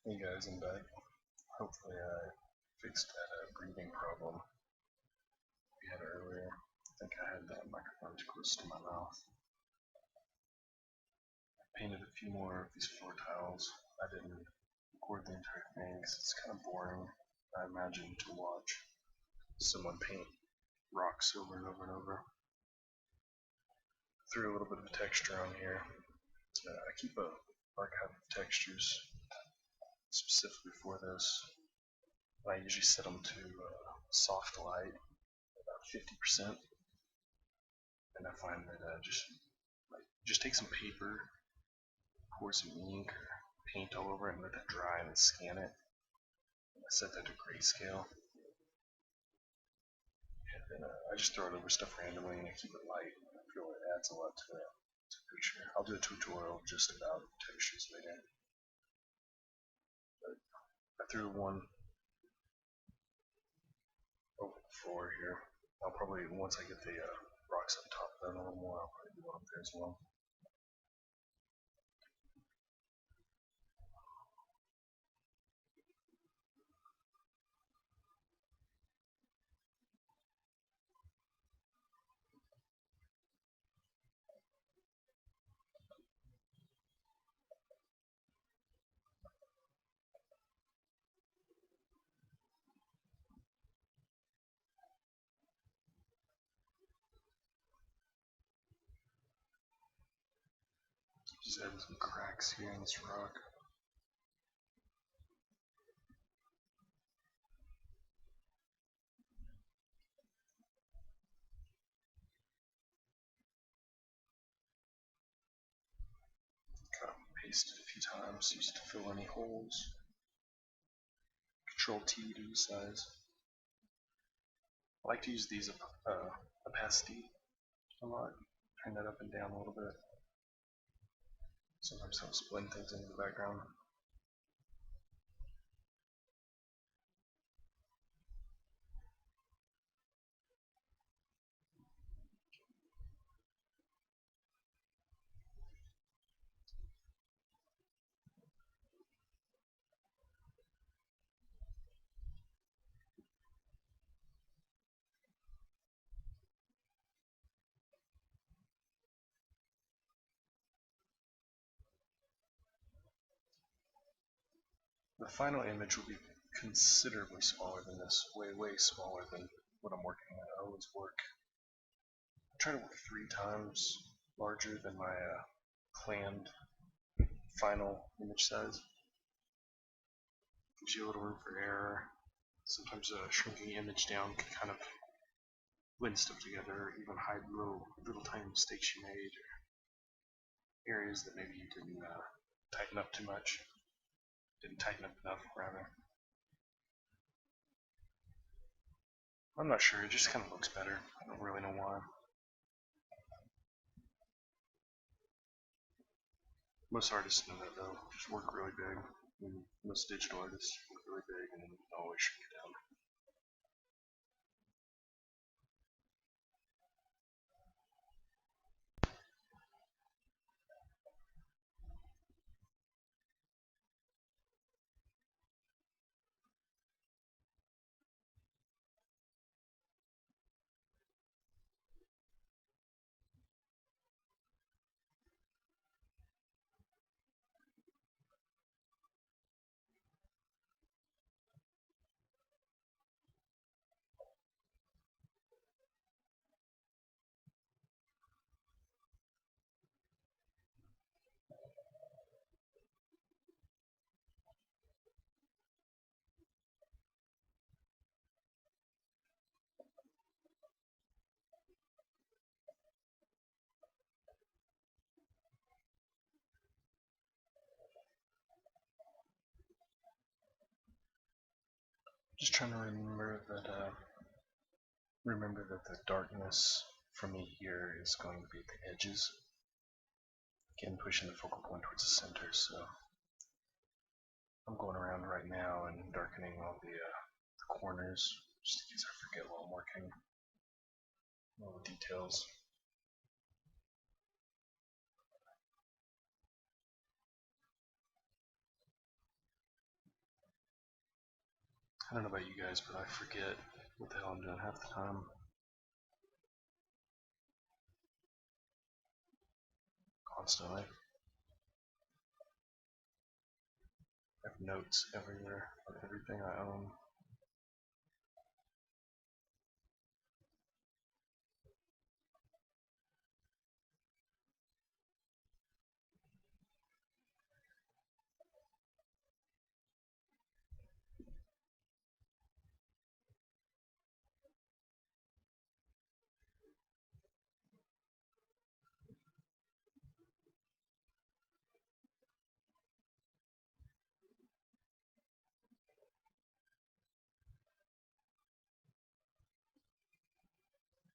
Hey guys, I'm back. Hopefully I fixed that breathing problem we had earlier. I think I had that microphone too close to my mouth. I painted a few more of these floor tiles. I didn't record the entire thing because it's kind of boring, I imagine, to watch someone paint rocks over and over and over. Threw a little bit of texture on here. I keep a archive of textures specifically for this. I usually set them to soft light, about 50%, and I find that just take some paper, pour some ink or paint all over it, and let that dry, and then scan it. And I set that to grayscale, and then I just throw it over stuff randomly, and I keep it light. I feel it adds a lot to the picture. I'll do a tutorial just about textures later. But I threw one over the floor here. I'll probably, once I get the rocks up top done a little more, I'll probably do one up there as well. Just add some cracks here in this rock. Cut and paste it a few times just to fill any holes. Control T to resize. I like to use these opacity a lot. Turn that up and down a little bit. Sometimes helps blend things into the background. The final image will be considerably smaller than this, way smaller than what I'm working at. I always work. I try to work 3 times larger than my planned final image size. Gives you a little room for error. Sometimes shrinking the image down can kind of blend stuff together, or even hide little tiny mistakes you made, or areas that maybe you didn't tighten up too much. Didn't tighten up enough, rather. I'm not sure, it just kind of looks better. I don't really know why. Most artists know that though. Just work really big. And most digital artists work really big and then always shrink it down. Just trying to remember that the darkness for me here is going to be at the edges. Again, pushing the focal point towards the center, so I'm going around right now and darkening all the corners, just in case I forget while I'm working. All the details. I don't know about you guys, but I forget what the hell I'm doing half the time. Constantly. I have notes everywhere on everything I own.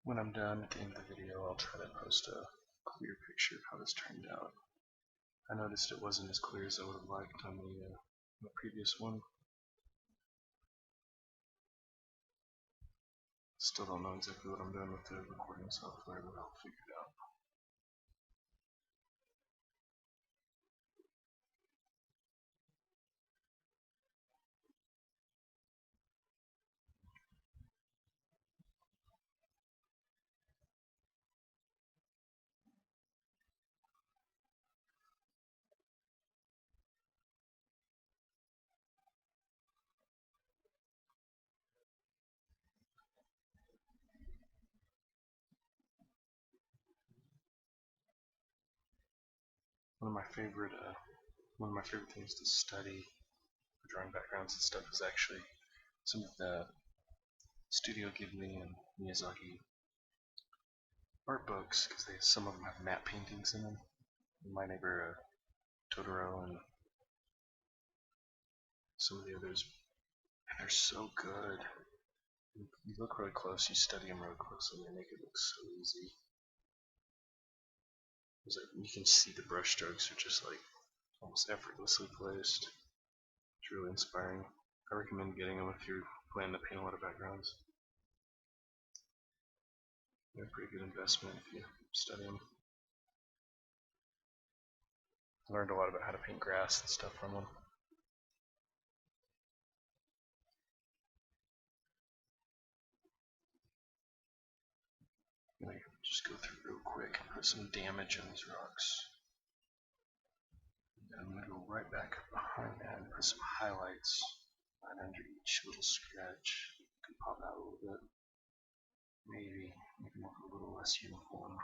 When I'm done at the end of the video, I'll try to post a clear picture of how this turned out. I noticed it wasn't as clear as I would have liked on the previous one. Still don't know exactly what I'm doing with the recording software, but I'll figure it out. One of my favorite things to study for drawing backgrounds and stuff is actually some of the Studio Ghibli and Miyazaki art books, because some of them have matte paintings in them. My Neighbor Totoro and some of the others, and they're so good. You look really close, you study them really closely, and they make it look so easy. You can see the brush strokes are just like almost effortlessly placed. It's really inspiring. I recommend getting them if you're planning to paint a lot of backgrounds. They're a pretty good investment if you study them. I learned a lot about how to paint grass and stuff from them. I'm going to just go through real quick and put some damage on these rocks. And I'm going to go right back behind that and put some highlights right under each little scratch. You can pop out a little bit. Maybe make them look a little less uniform.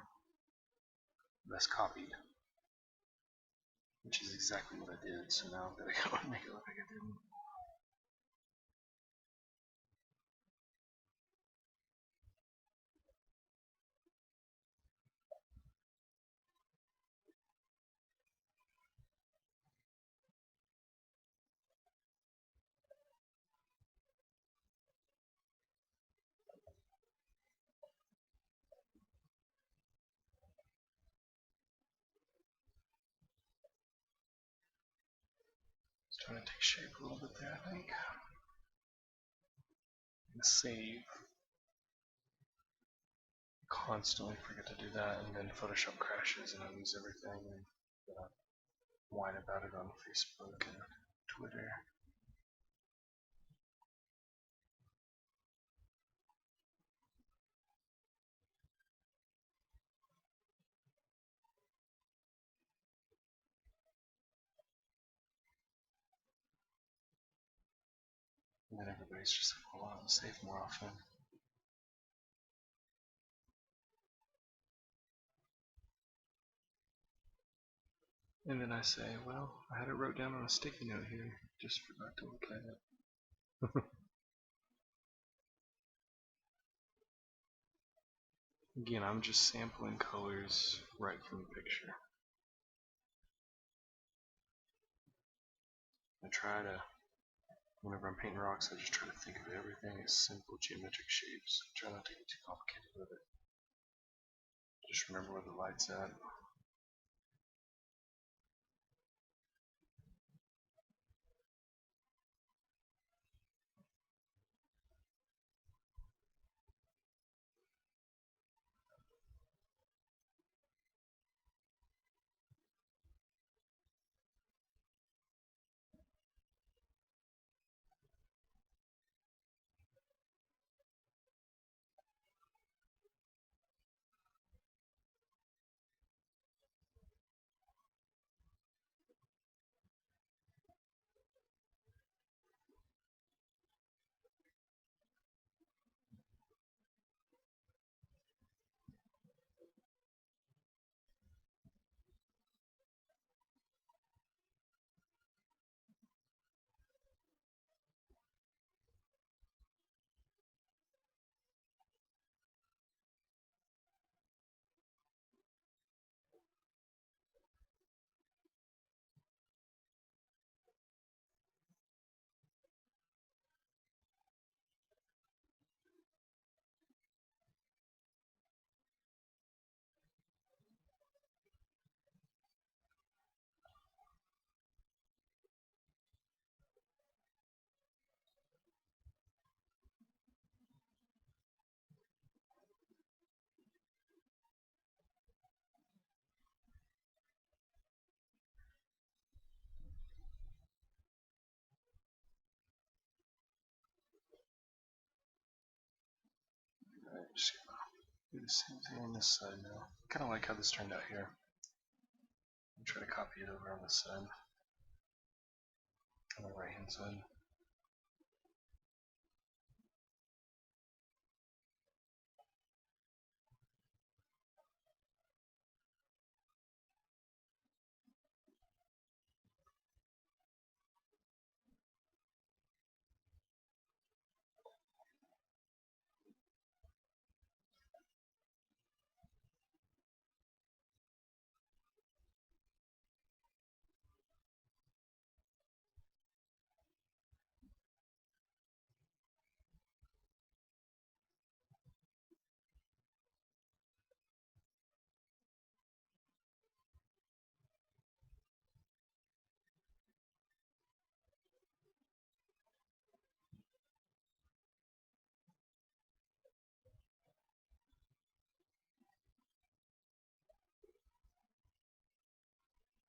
Less copied. Which is exactly what I did, so now I've got to go and make it look like I didn't. It's trying to take shape a little bit there, I think. And save. Constantly forget to do that, and then Photoshop crashes and I lose everything, and then I whine about it on Facebook and Twitter. And then everybody's just like, well, I'll save more often. And then I say, well, I had it wrote down on a sticky note here, just forgot to look at it. Again, I'm just sampling colors right from the picture. I try to, whenever I'm painting rocks, I just try to think of everything as simple geometric shapes. I try not to get too complicated with it. Just remember where the light's at. Just do the same thing on this side now. Kind of like how this turned out here. I'll try to copy it over on this side, on the right hand side.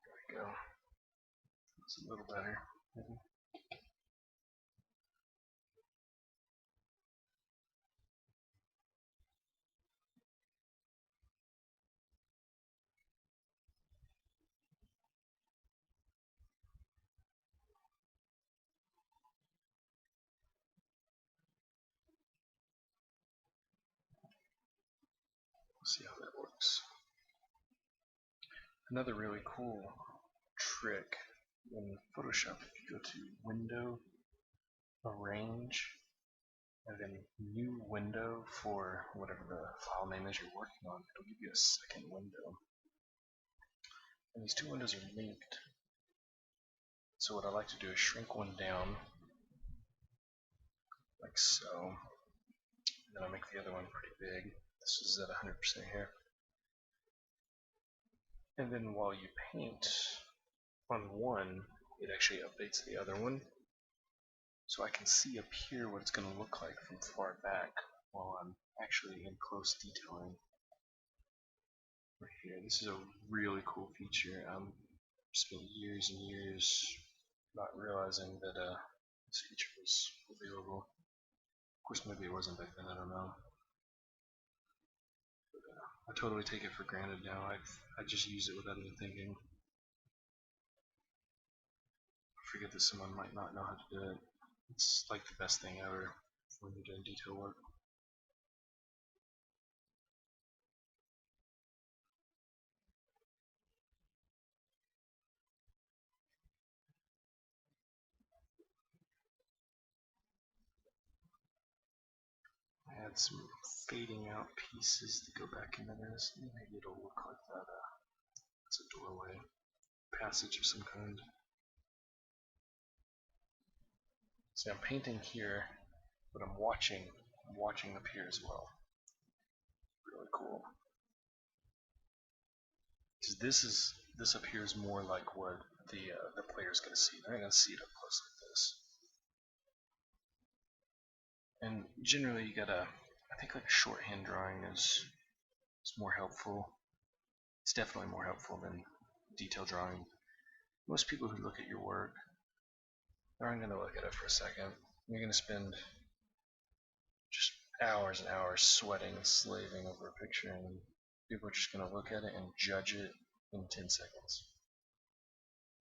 There we go. It's a little better. Maybe. We'll see how that works. Another really cool trick in Photoshop, if you go to Window, Arrange, and then New Window for whatever the file name is you're working on, it'll give you a second window. And these two windows are linked. So what I like to do is shrink one down, like so. And then I make the other one pretty big. This is at 100% here. And then while you paint on one, it actually updates the other one. So I can see up here what it's going to look like from far back while I'm actually in close detailing. Right here, this is a really cool feature. Spent years and years not realizing that this feature was available. Of course, maybe it wasn't back then, I don't know. But, I totally take it for granted now. I just use it without even thinking. I forget that someone might not know how to do it. It's like the best thing ever when you're doing detail work. Add some fading out pieces to go back into this. Maybe it'll look like that. It's a doorway, passage of some kind. See, I'm painting here, but I'm watching up here as well. Really cool. Because this appears more like what the player's going to see. They're going to see it up close like this. And generally, you gotta. I think like shorthand drawing is more helpful. It's definitely more helpful than detail drawing. Most people who look at your work aren't going to look at it for a second. You're going to spend just hours and hours sweating, slaving over a picture, and people are just going to look at it and judge it in 10 seconds.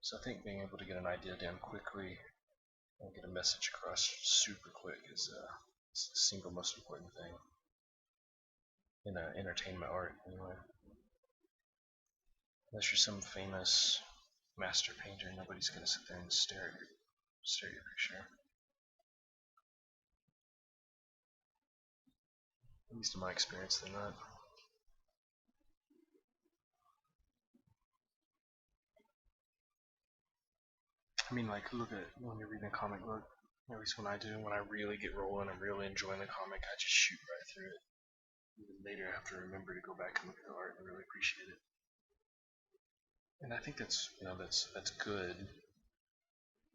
So I think being able to get an idea down quickly and get a message across super quick is the single most important thing in entertainment art, anyway. Unless you're some famous master painter, nobody's going to sit there and stare at your picture. At least in my experience, they're not. I mean, like, look at when you're reading a comic book, at least when I do, when I really get rolling, I'm really enjoying the comic, I just shoot right through it. Even later, I have to remember to go back and look at the art and really appreciate it. And I think that's good.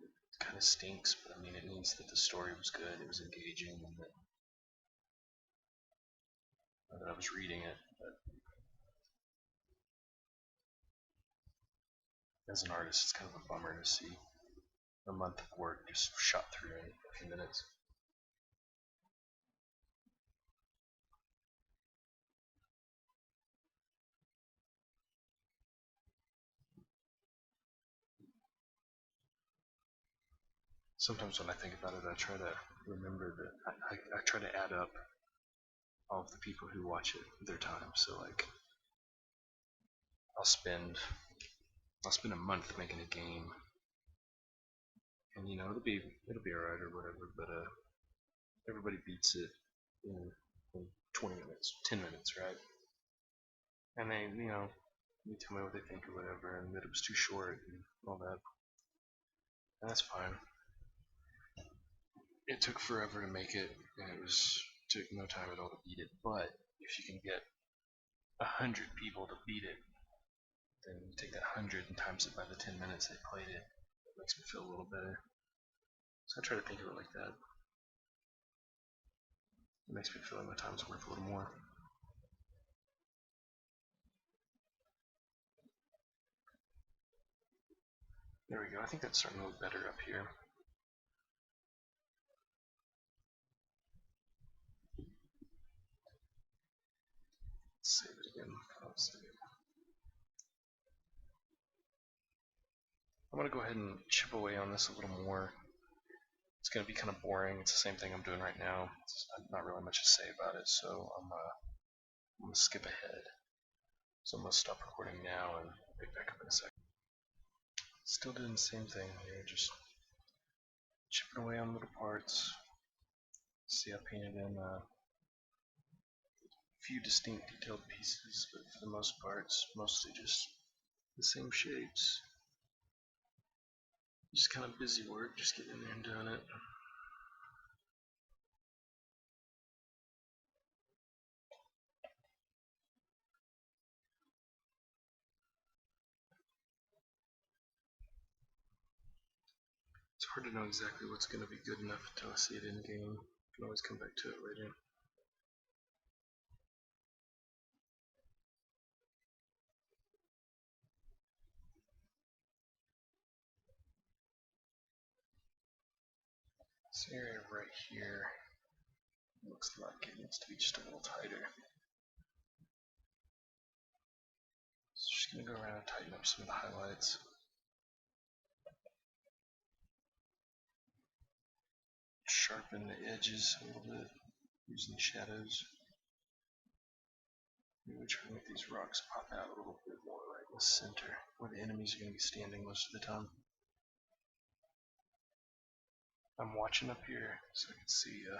It kind of stinks, but I mean, it means that the story was good, it was engaging, and that I was reading it. But as an artist, it's kind of a bummer to see a month of work just shot through in a few minutes. sometimes when I think about it, I try to remember that I try to add up all of the people who watch it, their time. So like, I'll spend a month making a game, and it'll be alright or whatever. But everybody beats it in 20 minutes, 10 minutes, right? And they tell me what they think or whatever, and that it was too short and all that, and that's fine. It took forever to make it, and took no time at all to beat it. But if you can get 100 people to beat it, then you take that 100 and times it by the 10 minutes they played it. It makes me feel a little better. So I try to think of it like that. It makes me feel like my time's worth a little more. There we go. I think that's starting to look better up here. Let's save it again. I'm going to go ahead and chip away on this a little more. It's going to be kind of boring. It's the same thing I'm doing right now. It's not really much to say about it, so I'm going to skip ahead. So I'm going to stop recording now and pick back up in a second. Still doing the same thing here, just chipping away on little parts. See, I painted in a few distinct detailed pieces, but for the most part, it's mostly just the same shapes. Just kind of busy work, just getting in there and doing it. It's hard to know exactly what's going to be good enough until I see it in game. I can always come back to it later. This area right here looks like it needs to be just a little tighter. So just going to go around and tighten up some of the highlights. Sharpen the edges a little bit using the shadows. Maybe try to make these rocks pop out a little bit more right in the center, where the enemies are going to be standing most of the time. I'm watching up here so I can see the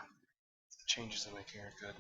changes I'm making are good.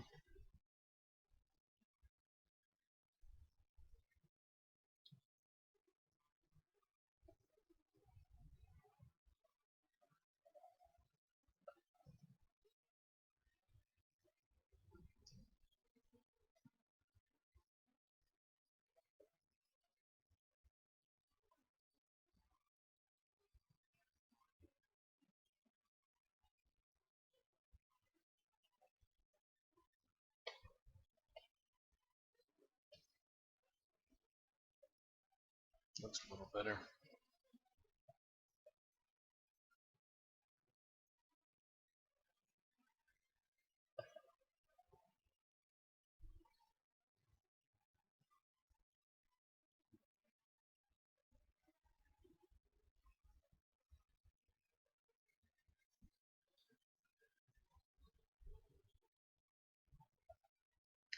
Looks a little better.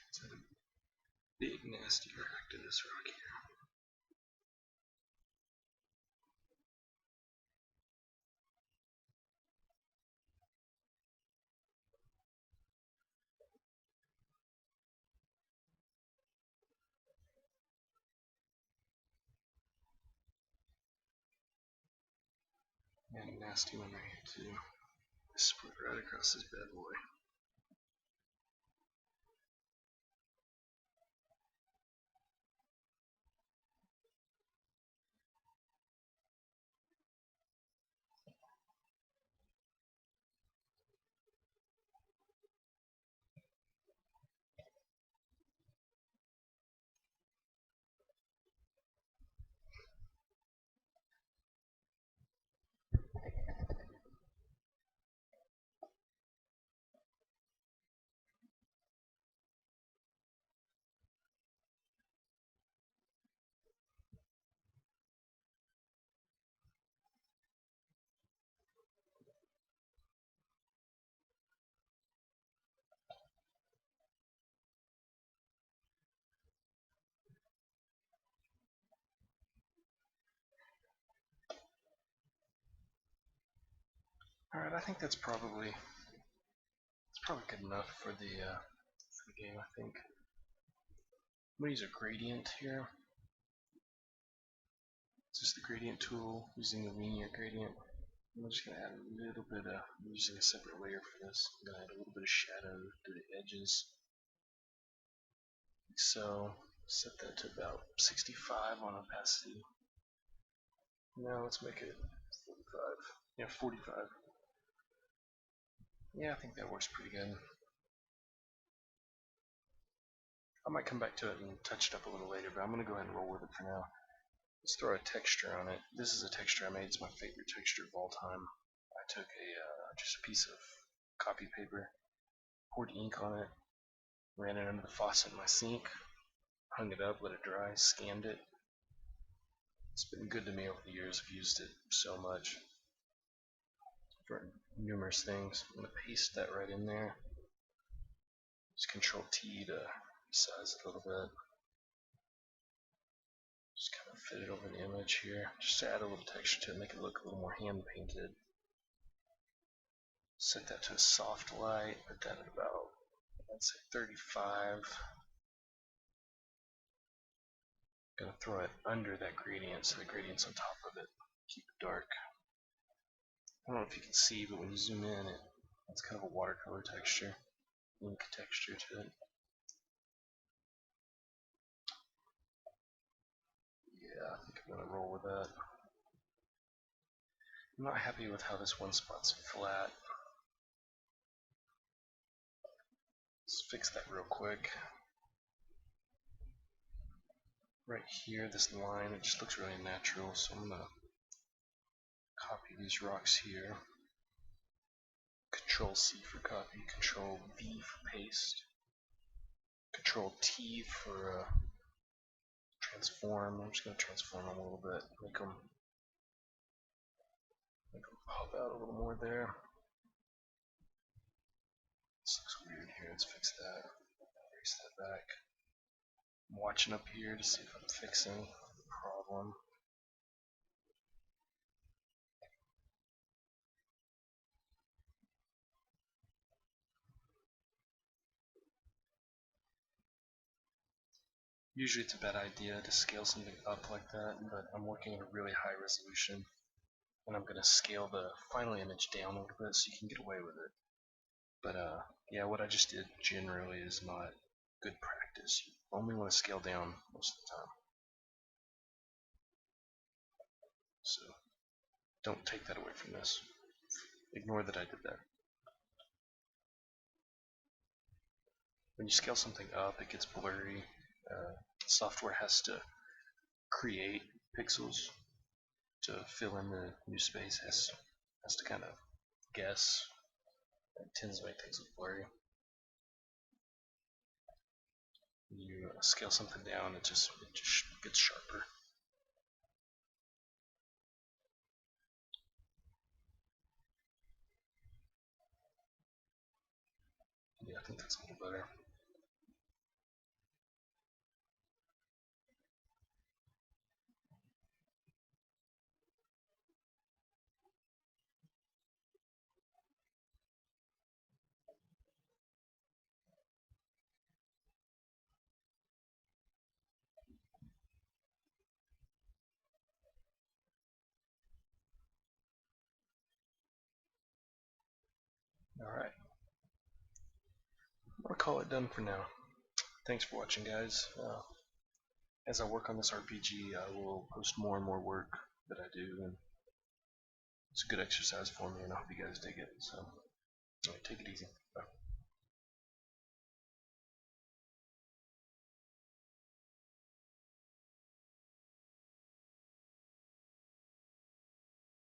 It's a big nasty crack to this rock here. And a nasty one right here too. Split right across this bad boy. Alright, I think that's probably good enough for the game, I think. I'm going to use a gradient here. It's just the gradient tool using the linear gradient. I'm just going to add a little bit of, I'm using a separate layer for this. I'm going to add a little bit of shadow to the edges. Like so, set that to about 65 on opacity. Now let's make it 45. Yeah, 45. Yeah, I think that works pretty good. I might come back to it and touch it up a little later, but I'm going to go ahead and roll with it for now. Let's throw a texture on it. This is a texture I made. It's my favorite texture of all time. I took just a piece of copy paper, poured ink on it, ran it under the faucet in my sink, hung it up, let it dry, scanned it. It's been good to me over the years. I've used it so much for numerous things. I'm going to paste that right in there. Just Control T to resize it a little bit. Just kind of fit it over the image here. Just to add a little texture to it, make it look a little more hand painted. Set that to a soft light, put that at about, let's say 35. Gonna throw it under that gradient so the gradient's on top of it. Keep it dark. I don't know if you can see, but when you zoom in, it's kind of a watercolor texture, ink texture to it. Yeah, I think I'm gonna roll with that. I'm not happy with how this one spot's flat. Let's fix that real quick. Right here, this line, it just looks really natural, so I'm gonna copy these rocks here. Control C for copy, Control V for paste, Control T for transform. I'm just gonna transform them a little bit, make them pop out a little more there. This looks weird here. Let's fix that. Erase that back. I'm watching up here to see if I'm fixing the problem. Usually it's a bad idea to scale something up like that, but I'm working at a really high resolution, and I'm going to scale the final image down a little bit so you can get away with it. But yeah, what I just did generally is not good practice. You only want to scale down most of the time. So don't take that away from this. Ignore that I did that. When you scale something up, it gets blurry. Software has to create pixels to fill in the new space. Has to kind of guess. It tends to make things look blurry. When you scale something down, it just gets sharper. Yeah, I think that's a little better. Alright. I'm going to call it done for now. Thanks for watching, guys. As I work on this RPG, I will post more and more work that I do, and it's a good exercise for me, and I hope you guys dig it. So, take it easy. Bye.